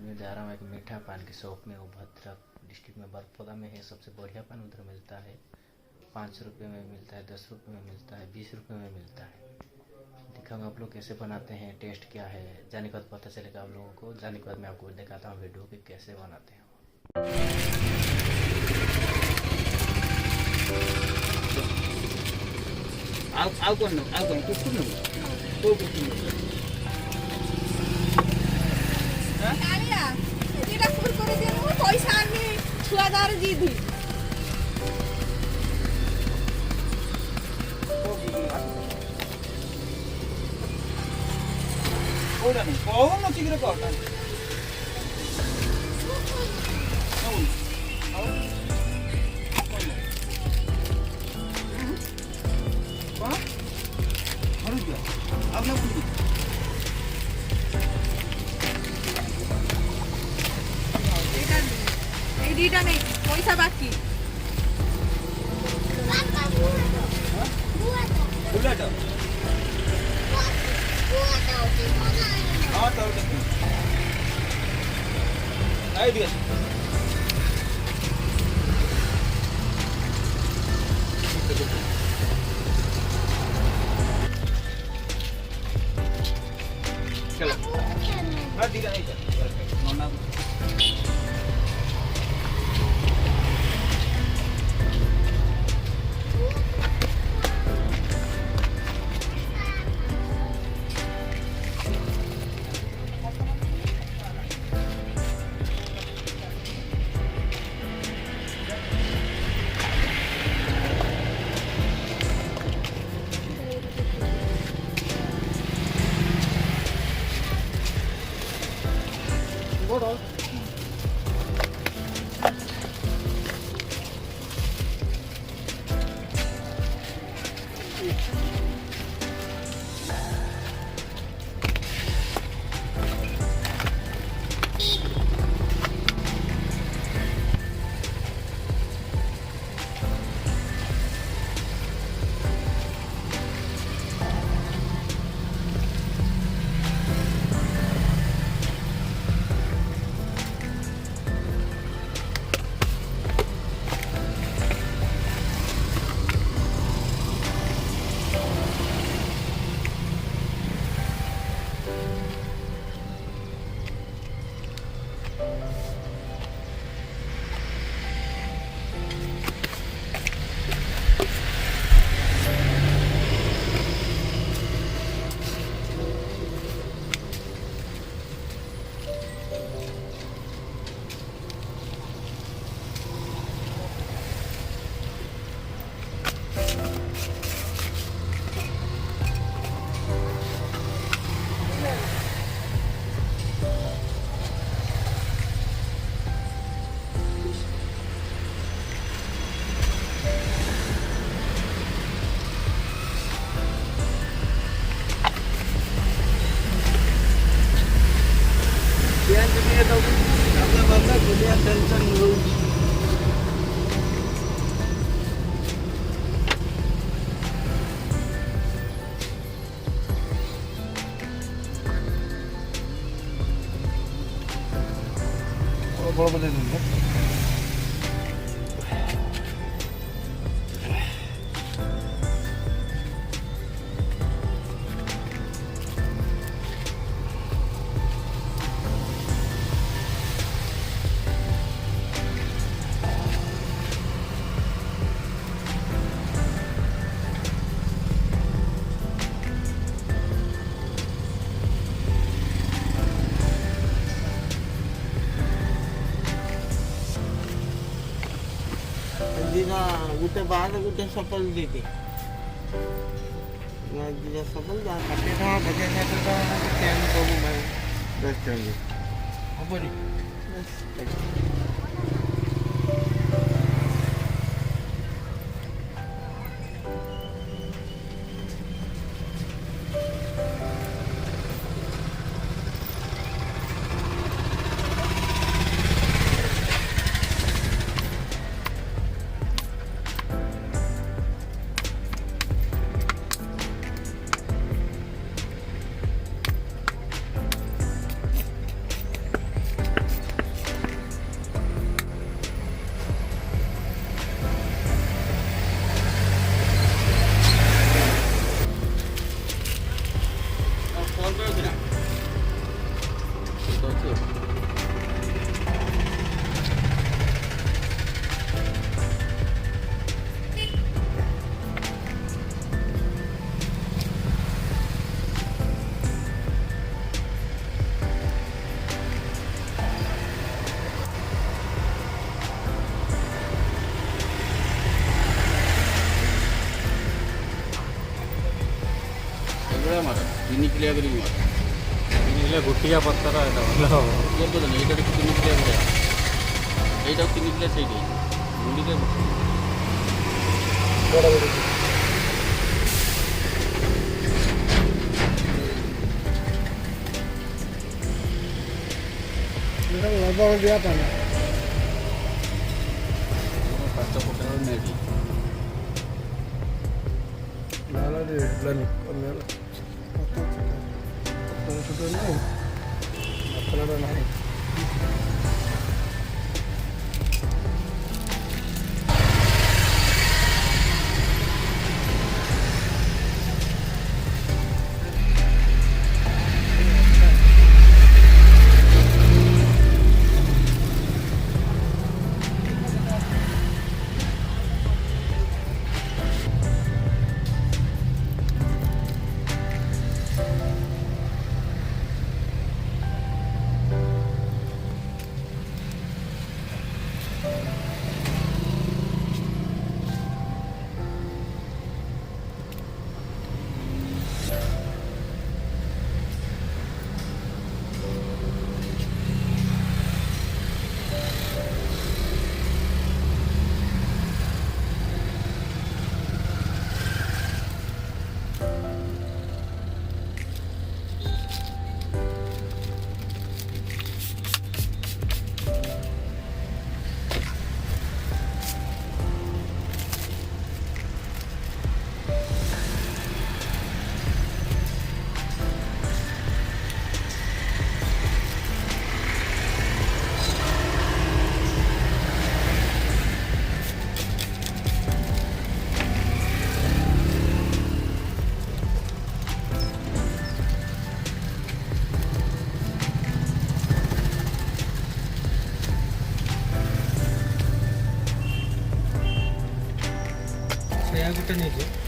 मैं जा रहा हूँ एक मीठा पान की शॉप में, वो भद्रक डिस्ट्रिक्ट में बरपोदा में है। सबसे बढ़िया पान उधर मिलता है। 5 रुपये में मिलता है, 10 रुपये में मिलता है, 20 रुपये में मिलता है। दिखाऊंगा आप लोग कैसे बनाते हैं, टेस्ट क्या है। जाने के बाद पता चलेगा आप लोगों को। जाने के बाद मैं आपको दिखाता हूँ वीडियो कि कैसे बनाते हैं। ଆଉ କ'ଣ ନେବୁ? ଆଉ କ'ଣ କୁକୁର ନେବୁ? କୋଉ କୁକୁର ନେବୁ? କାଳିଆ ଏଟା କୁରକୁରେ ଦିଅ, ମୁଁ ପଇସା ଆଣି ଛୁଆ ଦାର ଜିଦି। କୋଉଟା ନେବୁ? କହୁନ ଶୀଘ୍ର କହ। ଦିଟା ନେଇ ପଇସା ବାକି। ବଳ ବଦେଇ ଦେଉଛି। गोटे बाद गोटे सफल देते सफल षाठी टका 50 टका सब 10 टका हेनी। ନିକଲିଆ କରି ମାର ନିଲେ ଗୋଟିଆ ପତ୍ର ଏଇଟା ଭଲ ହବ। ବୋଧ ନାହିଁ ଏଇଟା କିଛି ନିକଲିଆ ଭଳିଆ ଏଇଟା କି ନିକଲିଆ ସେଇଠି ମୁଣ୍ଡିରେ लगभग दिया था ना ପାଠ ପକେଇବା ନେବି लाला दे लन मेरा तो नहीं अपना नहीं ସେୟା ଗୋଟେ ନେଇଛି।